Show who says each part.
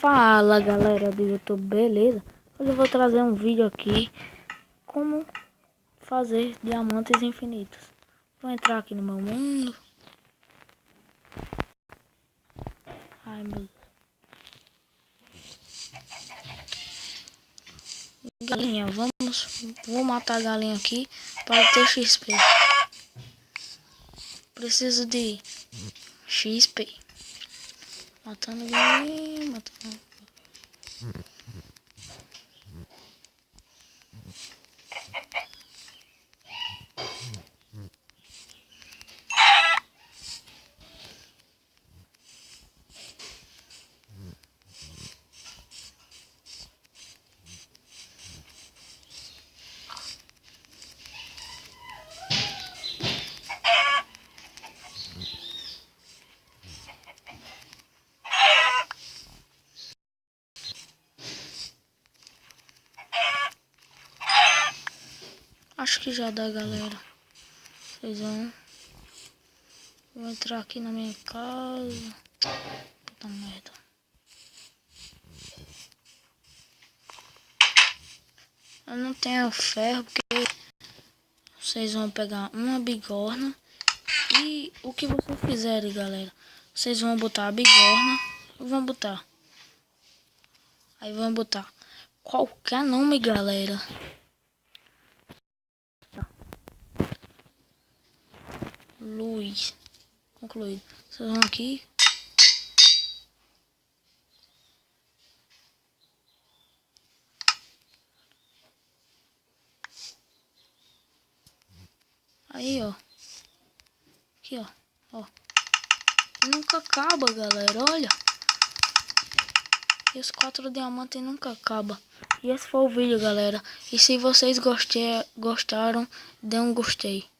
Speaker 1: Fala galera do YouTube, beleza? Hoje eu vou trazer um vídeo aqui como fazer diamantes infinitos. Vou entrar aqui no meu mundo. Ai meu Deus. Galinha, vou matar a galinha aqui para ter XP. Preciso de XP. Matando galinha, matando. Acho que já dá, galera. Vocês vão. Vou entrar aqui na minha casa. Puta merda. Eu não tenho ferro porque vocês vão pegar uma bigorna. E o que vocês fizerem, galera, vocês vão botar a bigorna. Vão botar. Aí vão botar qualquer nome, galera. Luiz. Concluído. Vocês vão aqui. Aí, ó. Aqui, ó. Ó. Nunca acaba, galera. Olha. E os 4 diamantes nunca acaba. E esse foi o vídeo, galera. E se vocês gostaram, dê um gostei.